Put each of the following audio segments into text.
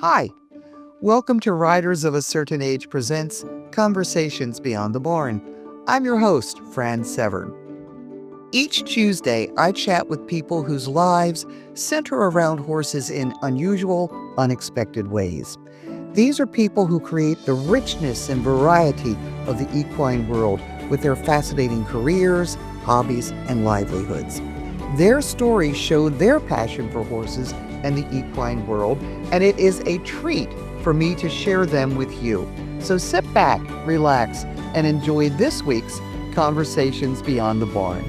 Hi, welcome to Riders of a Certain Age presents Conversations Beyond the Barn. I'm your host, Fran Severn. Each Tuesday, I chat with people whose lives center around horses in unusual, unexpected ways. These are people who create the richness and variety of the equine world with their fascinating careers, hobbies, and livelihoods. Their stories show their passion for horses and the equine world, and it is a treat for me to share them with you. So sit back, relax, and enjoy this week's Conversations Beyond the Barn.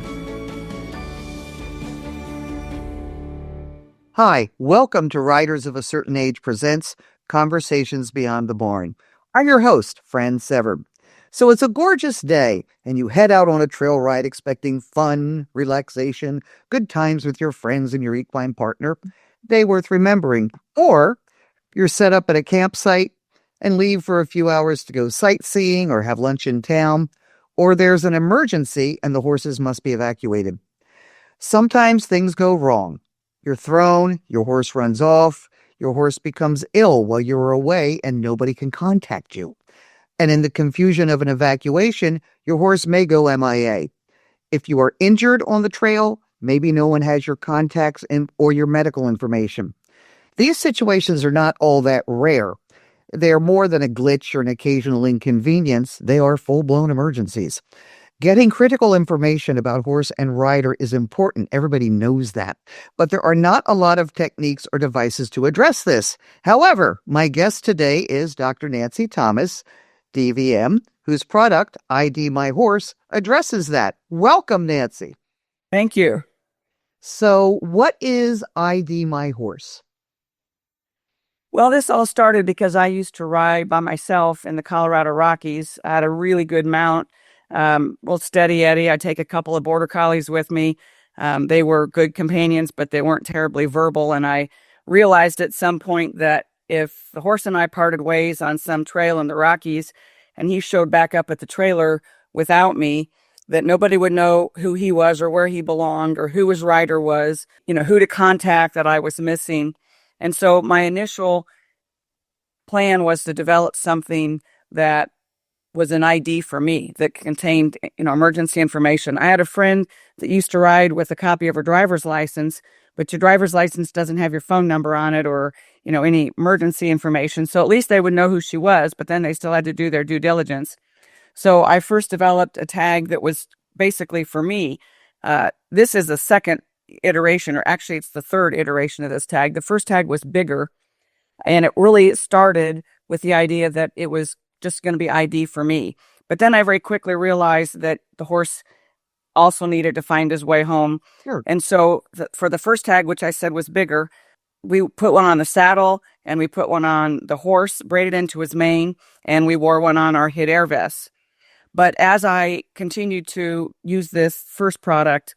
Hi, welcome to Riders of a Certain Age presents Conversations Beyond the Barn. I'm your host, Fran Severn. So it's a gorgeous day, and you head out on a trail ride expecting fun, relaxation, good times with your friends and your equine partner. Day worth remembering. Or you're set up at a campsite and leave for a few hours to go sightseeing or have lunch in town. Or there's an emergency and the horses must be evacuated. Sometimes things go wrong. You're thrown, your horse runs off, your horse becomes ill while you're away and nobody can contact you. And in the confusion of an evacuation, your horse may go MIA. If you are injured on the trail, maybe no one has your contacts or your medical information. These situations are not all that rare. They are more than a glitch or an occasional inconvenience. They are full-blown emergencies. Getting critical information about horse and rider is important. Everybody knows that. But there are not a lot of techniques or devices to address this. However, my guest today is Dr. Nancy Thomas, DVM, whose product, ID-MyHorse, addresses that. Welcome, Nancy. Thank you. So, what is ID-MyHorse? Well, this all started because I used to ride by myself in the Colorado Rockies. I had a really good mount, steady Eddie. I take a couple of border collies with me. They were good companions, but they weren't terribly verbal. And I realized at some point that if the horse and I parted ways on some trail in the Rockies and he showed back up at the trailer without me, that nobody would know who he was or where he belonged or who his rider was, who to contact that I was missing. And so my initial plan was to develop something that was an ID for me that contained, emergency information. I had a friend that used to ride with a copy of her driver's license, but your driver's license doesn't have your phone number on it or, any emergency information. So at least they would know who she was, but then they still had to do their due diligence. So I first developed a tag that was basically for me. This is the second iteration, or actually it's the third iteration of this tag. The first tag was bigger, and it really started with the idea that it was just going to be ID for me. But then I very quickly realized that the horse also needed to find his way home. Sure. And so for the first tag, which I said was bigger, we put one on the saddle and we put one on the horse, braided into his mane, and we wore one on our hid air vests. But as I continued to use this first product,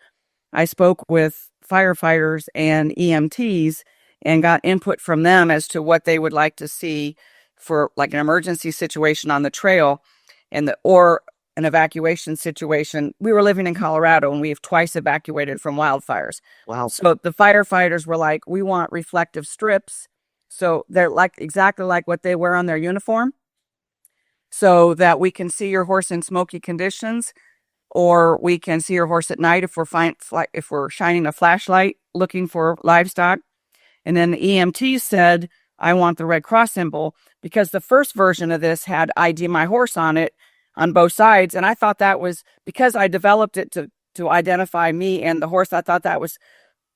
I spoke with firefighters and EMTs and got input from them as to what they would like to see for like an emergency situation on the trail or an evacuation situation. We were living in Colorado and we have twice evacuated from wildfires. Wow. So the firefighters were like, we want reflective strips. So they're exactly like what they wear on their uniform, so that we can see your horse in smoky conditions, or we can see your horse at night if we're shining a flashlight looking for livestock. And then the EMT said, I want the Red Cross symbol, because the first version of this had ID-MyHorse on it on both sides. And I thought that was, because I developed it to identify me and the horse, I thought that was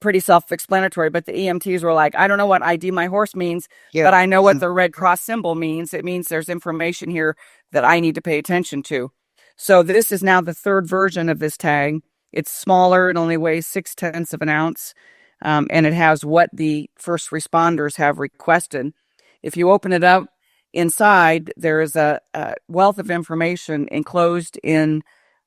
pretty self-explanatory. But the EMTs were like, I don't know what ID-MyHorse means, but I know what the Red Cross symbol means. It means there's information here that I need to pay attention to. So this is now the third version of this tag. It's smaller. It only weighs 0.6 of an ounce. And it has what the first responders have requested. If you open it up, inside, there is a wealth of information enclosed in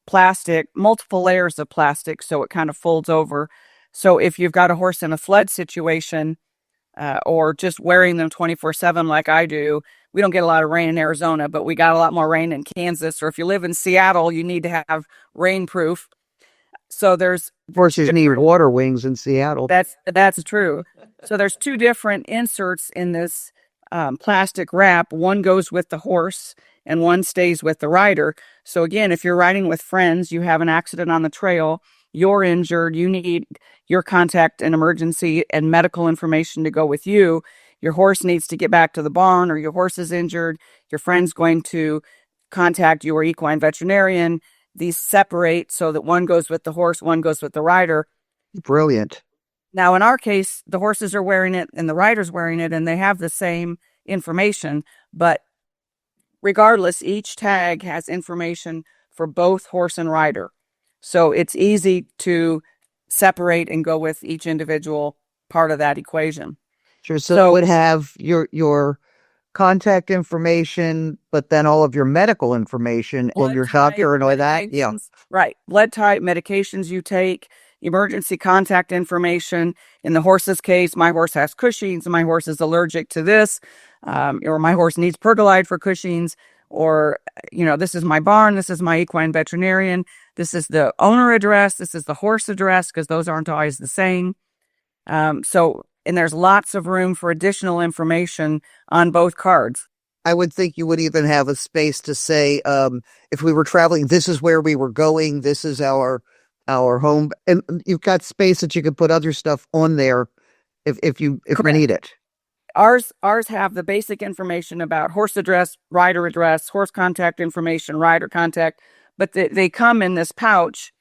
plastic, multiple layers of plastic, so it kind of folds over. So if you've got a horse in a flood situation, or just wearing them 24/7 like I do, we don't get a lot of rain in Arizona, but we got a lot more rain in Kansas. Or if you live in Seattle, you need to have rainproof. So there's... Horses need water wings in Seattle. That's true. So there's two different inserts in this plastic wrap. One goes with the horse and one stays with the rider. So again, if you're riding with friends, you have an accident on the trail, you're injured, you need your contact and emergency and medical information to go with you. Your horse needs to get back to the barn, or your horse is injured. Your friend's going to contact your equine veterinarian. These separate so that one goes with the horse, one goes with the rider. Brilliant. Now, in our case, the horses are wearing it and the rider's wearing it, and they have the same information. But regardless, each tag has information for both horse and rider. So it's easy to separate and go with each individual part of that equation. Sure. So it would have your contact information, but then all of your medical information and your doctor and all that. Yeah. Right. Blood type, medications you take, emergency contact information. In the horse's case, my horse has Cushing's, my horse is allergic to this, or my horse needs pergolide for Cushing's, or, this is my barn, this is my equine veterinarian, this is the owner address, this is the horse address, because those aren't always the same. And there's lots of room for additional information on both cards. I would think you would even have a space to say, if we were traveling, this is where we were going, this is our home, and you've got space that you could put other stuff on there if you need it. Ours have the basic information about horse address, horse contact information, rider contact, but they come in this pouch,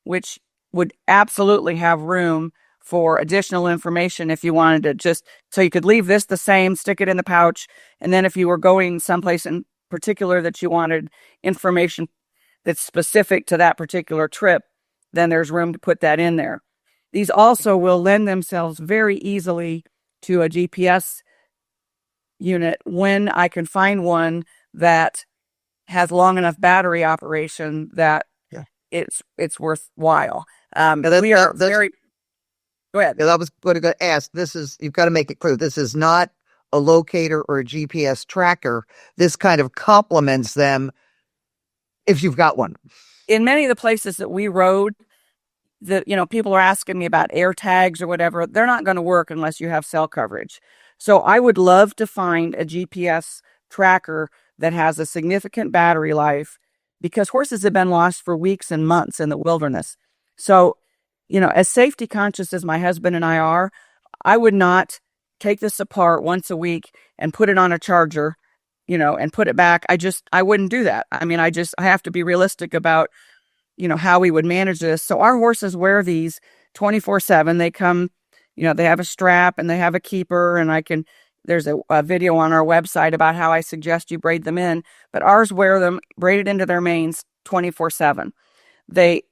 which would absolutely have room for additional information if you wanted to so you could leave this the same, stick it in the pouch, and then if you were going someplace in particular that you wanted information that's specific to that particular trip, then there's room to put that in there. These also will lend themselves very easily to a GPS unit when I can find one that has long enough battery operation that it's worthwhile. Go ahead. I was going to ask, you've got to make it clear, this is not a locator or a GPS tracker. This kind of complements them if you've got one. In many of the places that we rode, people are asking me about air tags or whatever. They're not going to work unless you have cell coverage. So I would love to find a GPS tracker that has a significant battery life, because horses have been lost for weeks and months in the wilderness. So, as safety conscious as my husband and I are, I would not take this apart once a week and put it on a charger, and put it back. I wouldn't do that. I mean, I have to be realistic about, how we would manage this. So our horses wear these 24/7. They come, they have a strap and they have a keeper, and there's a video on our website about how I suggest you braid them in, but ours wear them braided into their manes 24/7. They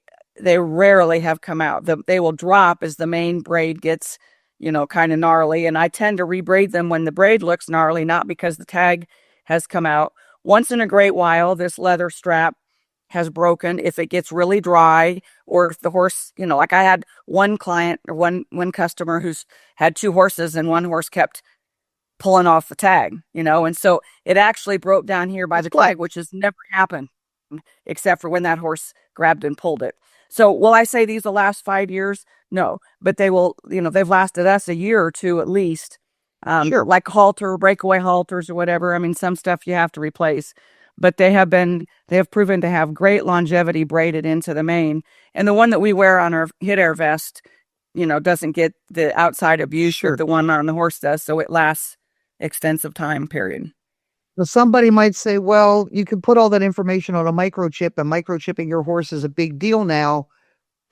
rarely have come out. They will drop as the main braid gets, kind of gnarly. And I tend to rebraid them when the braid looks gnarly, not because the tag has come out. Once in a great while, this leather strap has broken if it gets really dry, or if the horse, like I had one client or one customer who's had two horses, and one horse kept pulling off the tag, and so it actually broke down here by the tag, which has never happened except for when that horse grabbed and pulled it. So will I say these will last 5 years? No, but they will, they've lasted us a year or two at least. Sure. Like breakaway halters or whatever. I mean, some stuff you have to replace, but they have proven to have great longevity braided into the mane. And the one that we wear on our hit air vest, doesn't get the outside abuse that the one on the horse does. So it lasts extensive time period. Well, somebody might say, well, you can put all that information on a microchip, and microchipping your horse is a big deal now.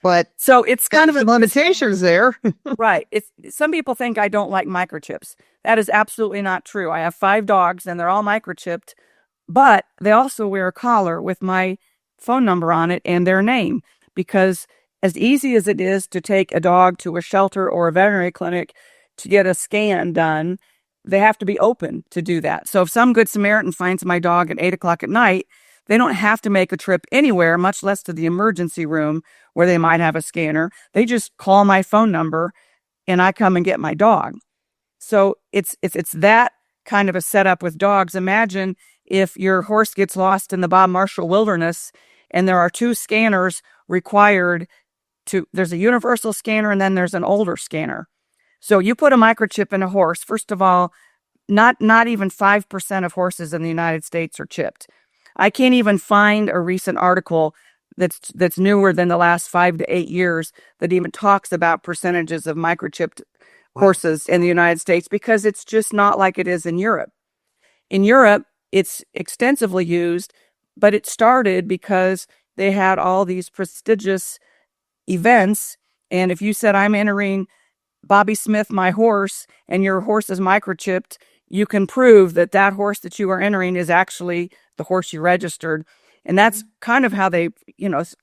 But so it's kind of limitations there. Right. Some people think I don't like microchips. That is absolutely not true. I have 5 dogs and they're all microchipped, but they also wear a collar with my phone number on it and their name, because as easy as it is to take a dog to a shelter or a veterinary clinic to get a scan done, they have to be open to do that. So if some good Samaritan finds my dog at 8:00 at night, they don't have to make a trip anywhere, much less to the emergency room where they might have a scanner. They just call my phone number and I come and get my dog. So if it's that kind of a setup with dogs, imagine if your horse gets lost in the Bob Marshall Wilderness and there are 2 scanners required there's a universal scanner and then there's an older scanner. So you put a microchip in a horse. First of all, not even 5% of horses in the United States are chipped. I can't even find a recent article that's newer than the last 5 to 8 years that even talks about percentages of microchipped horses in the United States, because it's just not like it is in Europe. In Europe, it's extensively used, but it started because they had all these prestigious events. And if you said, I'm entering Bobby Smith, my horse, and your horse is microchipped, you can prove that that horse that you are entering is actually the horse you registered. And that's kind of how they,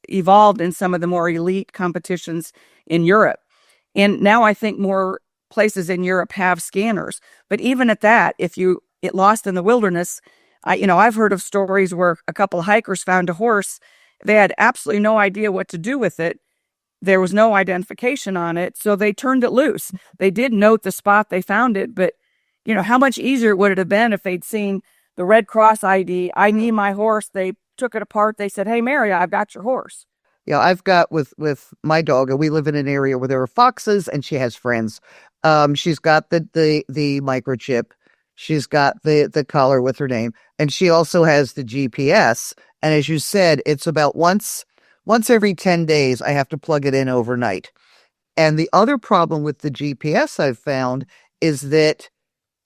evolved in some of the more elite competitions in Europe. And now I think more places in Europe have scanners. But even at that, if you get lost in the wilderness, I've heard of stories where a couple of hikers found a horse. They had absolutely no idea what to do with it. There was no identification on it, so they turned it loose. They did note the spot they found it, but how much easier would it have been if they'd seen the Red Cross ID, I need my horse. They took it apart. They said, hey, Mary, I've got your horse. Yeah, I've got with my dog, and we live in an area where there are foxes, and she has friends. She's got the microchip. She's got the collar with her name, and she also has the GPS. And as you said, it's about once every 10 days, I have to plug it in overnight. And the other problem with the GPS I've found is that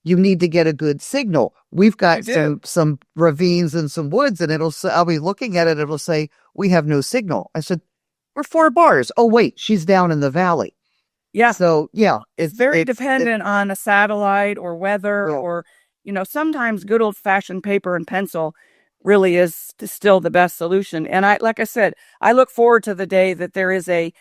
you need to get a good signal. We've got some ravines and some woods, and I'll be looking at it. It'll say, we have no signal. I said, we're 4 bars. Oh, wait, she's down in the valley. Yeah. So, yeah. It's very dependent on a satellite or weather, or, sometimes good old fashioned paper and pencil really is still the best solution. And like I said, I look forward to the day that there is a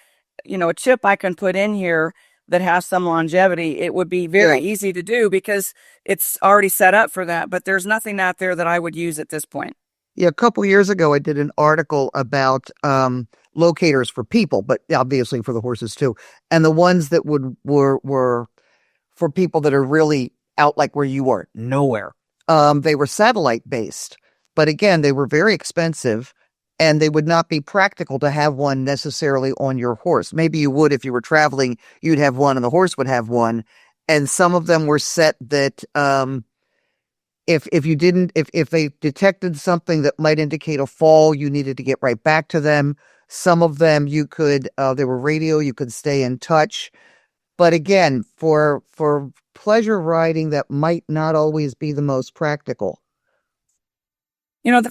chip I can put in here that has some longevity. It would be very easy to do because it's already set up for that, but there's nothing out there that I would use at this point. Yeah, a couple years ago, I did an article about locators for people, but obviously for the horses too. And the ones that were for people that are really out, like where you were, nowhere. They were satellite based, but again, they were very expensive. And they would not be practical to have one necessarily on your horse. Maybe you would if you were traveling, you'd have one and the horse would have one. And some of them were set that if they detected something that might indicate a fall, you needed to get right back to them. Some of them you could, they were radio, you could stay in touch. But again, for pleasure riding, that might not always be the most practical.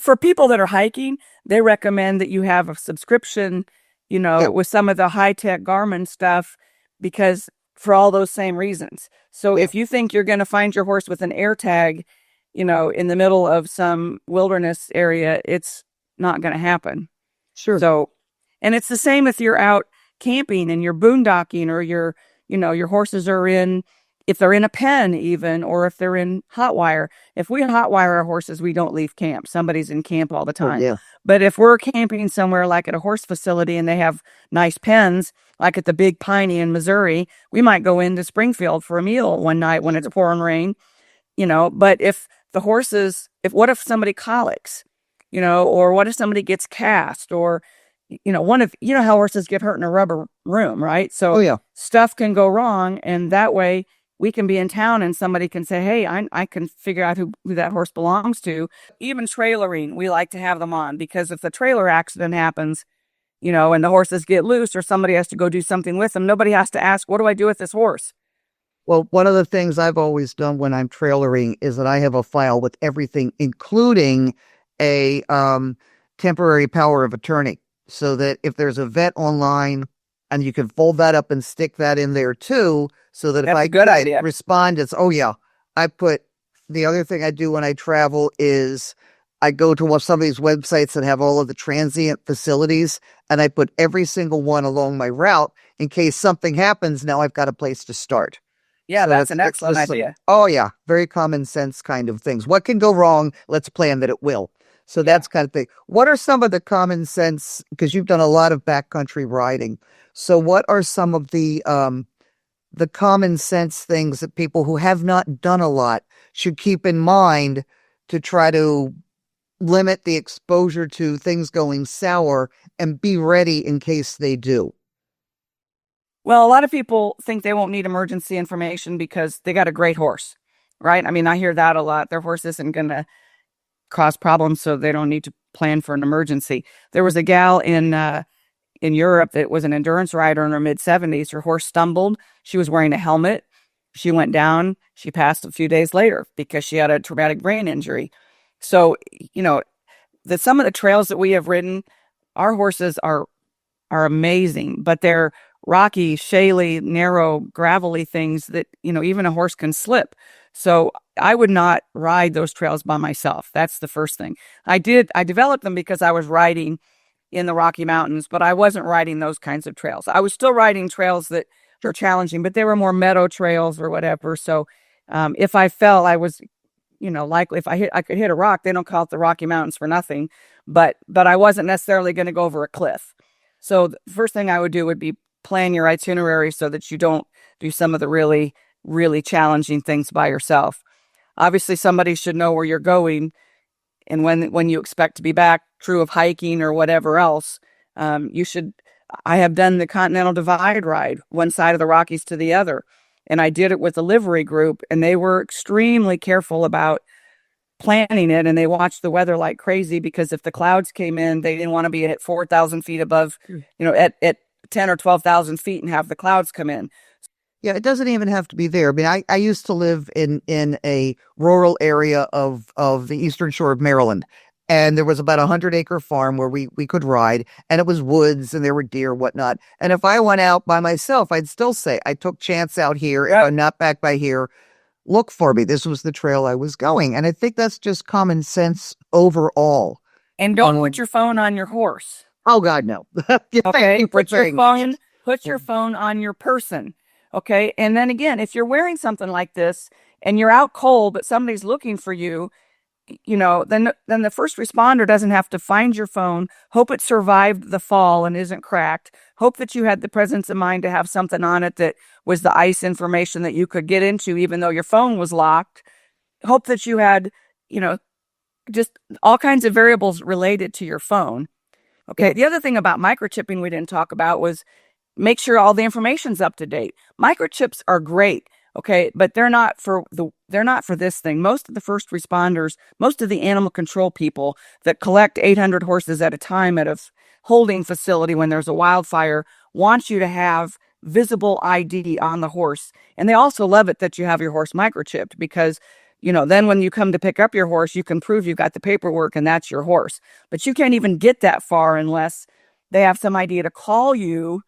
For people that are hiking, they recommend that you have a subscription, with some of the high-tech Garmin stuff, because for all those same reasons. So if you think you're going to find your horse with an air tag, in the middle of some wilderness area, it's not going to happen. Sure. So, and it's the same if you're out camping and you're boondocking, or your horses are if they're in a pen even, or if they're in hot wire. If we hot wire our horses, we don't leave camp. Somebody's in camp all the time. Oh, yeah. But if we're camping somewhere like at a horse facility and they have nice pens, like at the Big Piney in Missouri, we might go into Springfield for a meal one night when it's pouring rain, But if the horses, what if somebody colics, or what if somebody gets cast, or, how horses get hurt in a rubber room, right? So stuff can go wrong, and that way we can be in town and somebody can say, hey, I can figure out who that horse belongs to. Even trailering, we like to have them on, because if the trailer accident happens, and the horses get loose or somebody has to go do something with them, nobody has to ask, what do I do with this horse? Well, one of the things I've always done when I'm trailering is that I have a file with everything, including a temporary power of attorney, so that if there's a vet online, and you can fold that up and stick that in there too, so that if I respond, it's, the other thing I do when I travel is I go to some of these websites that have all of the transient facilities, and I put every single one along my route in case something happens. Now I've got a place to start. Yeah, so that's an excellent idea. Oh yeah, very common sense kind of things. What can go wrong? Let's plan that it will. So that's kind of thing. What are some of the common sense, because you've done a lot of backcountry riding. So what are some of the common sense things that people who have not done a lot should keep in mind to try to limit the exposure to things going sour and be ready in case they do? Well, a lot of people think they won't need emergency information because they got a great horse. right? I mean, I hear that a lot. Their horse isn't going to cause problems, so they don't need to plan for an emergency. There was a gal in Europe that was an endurance rider in her mid-70s. Her horse stumbled. She was wearing a helmet. She went down. She passed a few days later because she had a traumatic brain injury. So, you know, some of the trails that we have ridden, our horses are amazing, but they're rocky, shaly, narrow, gravelly things that, you know, even a horse can slip. So I would not ride those trails by myself. That's the first thing. I developed them because I was riding in the Rocky Mountains, but I wasn't riding those kinds of trails. I was still riding trails that were challenging, but they were more meadow trails or whatever. So if I fell, I was, you know, likely if I could hit a rock. They don't call it the Rocky Mountains for nothing, but I wasn't necessarily going to go over a cliff. So the first thing I would do would be plan your itinerary so that you don't do some of the really, really challenging things by yourself. Obviously, somebody should know where you're going and when you expect to be back, true of hiking or whatever else. You should. I have done the Continental Divide ride, one side of the Rockies to the other, and I did it with a livery group, and they were extremely careful about planning it, and they watched the weather like crazy because if the clouds came in, they didn't want to be at 4,000 feet above, you know, at 10 or 12,000 feet and have the clouds come in. Yeah, it doesn't even have to be there. I mean, I used to live in a rural area of the eastern shore of Maryland, and there was about 100-acre farm where we could ride, and it was woods, and there were deer, whatnot. And if I went out by myself, I'd still say I took chance out here. If I'm not back by here, look for me. This was the trail I was going, and I think that's just common sense overall. And don't put your phone on your horse. Oh God, no. Okay, put your phone on your person. Okay. And then again, if you're wearing something like this and you're out cold, but somebody's looking for you, you know, then the first responder doesn't have to find your phone, hope it survived the fall and isn't cracked, hope that you had the presence of mind to have something on it that was the ice information that you could get into, even though your phone was locked, hope that you had, you know, just all kinds of variables related to your phone. Okay. The other thing about microchipping we didn't talk about was make sure all the information's up to date. Microchips are great, okay, but they're not for this thing. Most of the first responders, most of the animal control people that collect 800 horses at a time at a holding facility when there's a wildfire want you to have visible ID on the horse. And they also love it that you have your horse microchipped because, you know, then when you come to pick up your horse, you can prove you've got the paperwork and that's your horse. But you can't even get that far unless they have some idea to call you.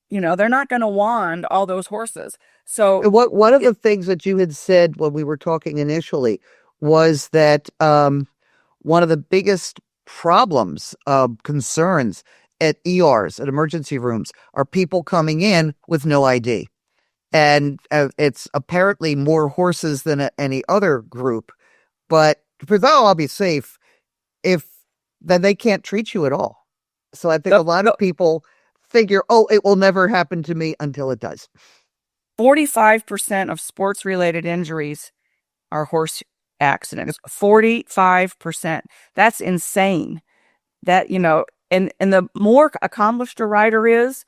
You know, they're not going to wand all those horses. So one of the things that you had said when we were talking initially was that one of the biggest problems, concerns at ERs, at emergency rooms, are people coming in with no ID. And it's apparently more horses than any other group. But for that, I'll be safe, then they can't treat you at all. So I think a lot of people figure, oh, it will never happen to me until it does. 45% of sports-related injuries are horse accidents. 45%. That's insane. That, you know, and the more accomplished a rider is,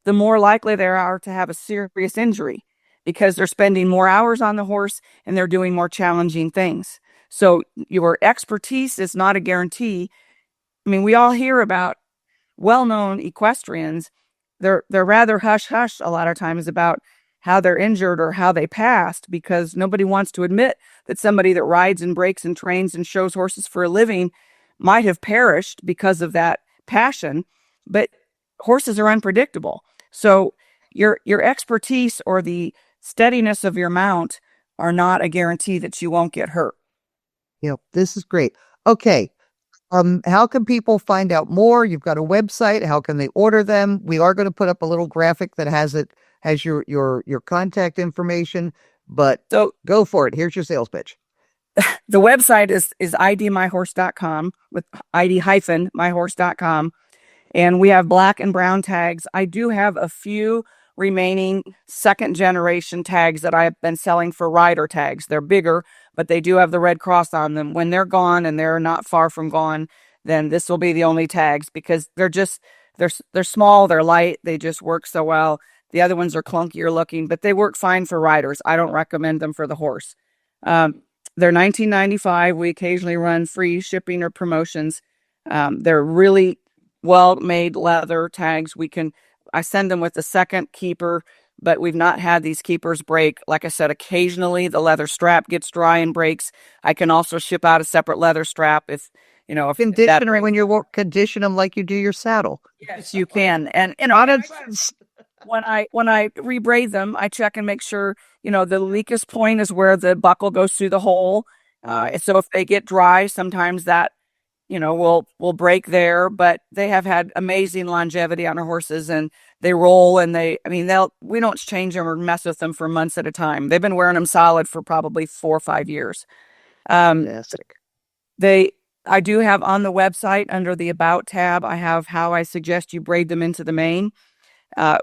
the more likely they are to have a serious injury because they're spending more hours on the horse and they're doing more challenging things. So your expertise is not a guarantee. I mean, we all hear about well-known equestrians. They're rather hush-hush a lot of times about how they're injured or how they passed because nobody wants to admit that somebody that rides and breaks and trains and shows horses for a living might have perished because of that passion. But horses are unpredictable. So your expertise or the steadiness of your mount are not a guarantee that you won't get hurt. Yeah, this is great. Okay. How can people find out more? You've got a website. How can they order them? We are going to put up a little graphic that has your contact information, but so go for it. Here's your sales pitch. The website is ID-MyHorse.com with ID-MyHorse.com. And we have black and brown tags. I do have a few remaining second generation tags that I've been selling for rider tags. They're bigger, but they do have the red cross on them. When they're gone, and they're not far from gone, then this will be the only tags because they're small, they're light, they just work so well. The other ones are clunkier looking, but they work fine for riders. I don't recommend them for the horse. They're $19.95. We occasionally run free shipping or promotions. They're really well-made leather tags. I send them with the second keeper, but we've not had these keepers break. Like I said, occasionally the leather strap gets dry and breaks. I can also ship out a separate leather strap if Conditioner when you condition them like you do your saddle. Yes, you can. And when I rebraid them, I check and make sure the weakest point is where the buckle goes through the hole. So if they get dry, sometimes that will break there. But they have had amazing longevity on our horses, and they roll, and we don't change them or mess with them for months at a time. They've been wearing them solid for probably 4 or 5 years. Fantastic. I do have on the website under the About tab, I have how I suggest you braid them into the mane.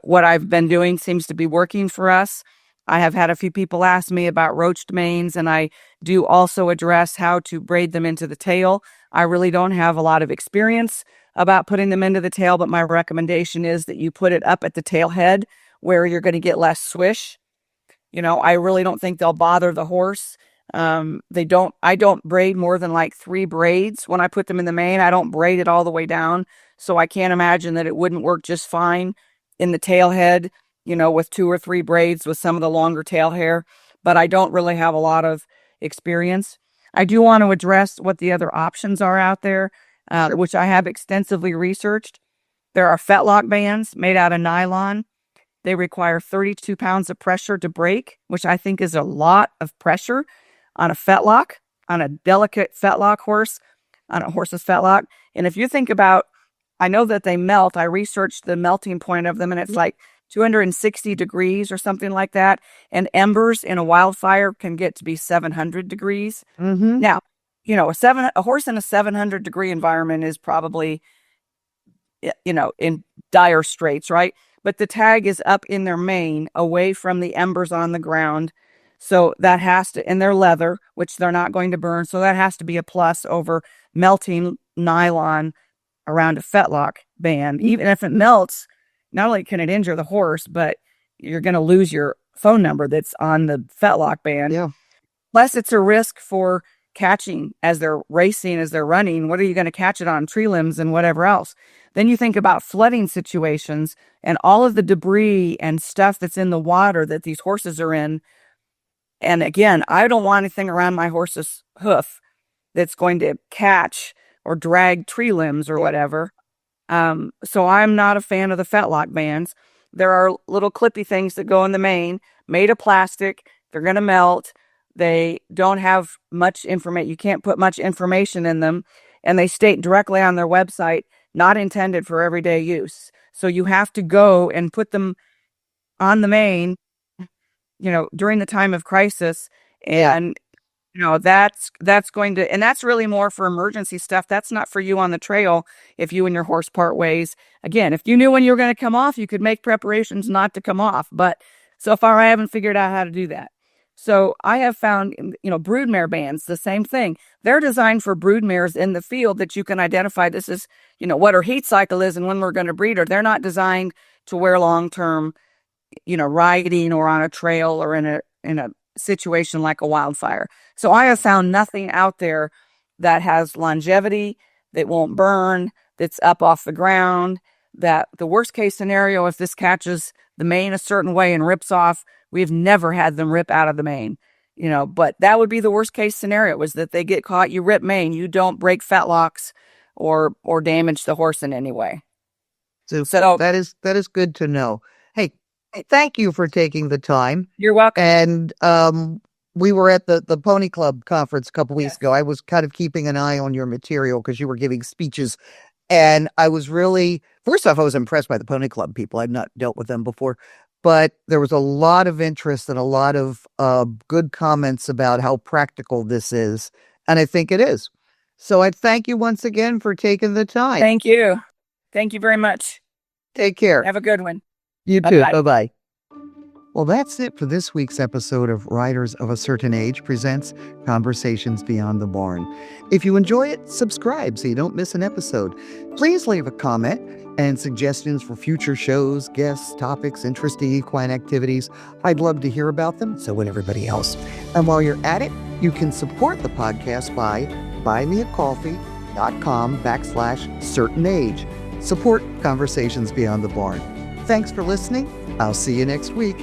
What I've been doing seems to be working for us. I have had a few people ask me about roached manes, and I do also address how to braid them into the tail. I really don't have a lot of experience about putting them into the tail, but my recommendation is that you put it up at the tail head where you're going to get less swish. I really don't think they'll bother the horse. I don't braid more than like 3 braids when I put them in the mane. I don't braid it all the way down. So I can't imagine that it wouldn't work just fine in the tail head, with 2 or 3 braids with some of the longer tail hair, but I don't really have a lot of experience. I do want to address what the other options are out there, which I have extensively researched. There are fetlock bands made out of nylon. They require 32 pounds of pressure to break, which I think is a lot of pressure on a fetlock, on a delicate fetlock horse, on a horse's fetlock. And if you think about, I know that they melt. I researched the melting point of them, and it's like 260 degrees or something like that. And embers in a wildfire can get to be 700 degrees. Mm-hmm. Now, a horse in a 700 degree environment is probably, in dire straits, right? But the tag is up in their mane, away from the embers on the ground. So that has to, and they're leather, which they're not going to burn. So that has to be a plus over melting nylon around a fetlock band. Even if it melts, not only can it injure the horse, but you're going to lose your phone number that's on the fetlock band. Yeah. Plus, it's a risk for catching as they're racing, as they're running. What are you going to catch it on? Tree limbs and whatever else. Then you think about flooding situations and all of the debris and stuff that's in the water that these horses are in. And again, I don't want anything around my horse's hoof that's going to catch or drag tree limbs or whatever. So I'm not a fan of the fetlock bands. There are little clippy things that go in the mane, made of plastic. They're going to melt. They don't have much information. You can't put much information in them. And they state directly on their website, not intended for everyday use. So you have to go and put them on the mane, during the time of crisis. And, that's going to, and that's really more for emergency stuff. That's not for you on the trail. If you and your horse part ways, again, if you knew when you were going to come off, you could make preparations not to come off. But so far, I haven't figured out how to do that. So I have found, broodmare bands, the same thing. They're designed for broodmares in the field that you can identify this is, what her heat cycle is and when we're going to breed her. They're not designed to wear long-term, riding or on a trail or in a situation like a wildfire. So I have found nothing out there that has longevity, that won't burn, that's up off the ground, that the worst case scenario, if this catches the mane a certain way and rips off, we've never had them rip out of the mane, but that would be the worst case scenario, is that they get caught, you rip mane, you don't break fetlocks or damage the horse in any way. So that is good to know. Hey, thank you for taking the time. You're welcome. And we were at the Pony Club conference a couple weeks ago. I was kind of keeping an eye on your material because you were giving speeches. And I was really, first off, I was impressed by the Pony Club people. I've not dealt with them before. But there was a lot of interest and a lot of good comments about how practical this is. And I think it is. So I thank you once again for taking the time. Thank you. Thank you very much. Take care. Have a good one. You too. Bye-bye. Well, that's it for this week's episode of Riders of a Certain Age presents Conversations Beyond the Barn. If you enjoy it, subscribe so you don't miss an episode. Please leave a comment and suggestions for future shows, guests, topics, interesting equine activities. I'd love to hear about them, so would everybody else. And while you're at it, you can support the podcast by buymeacoffee.com/certain age. Support Conversations Beyond the Barn. Thanks for listening. I'll see you next week.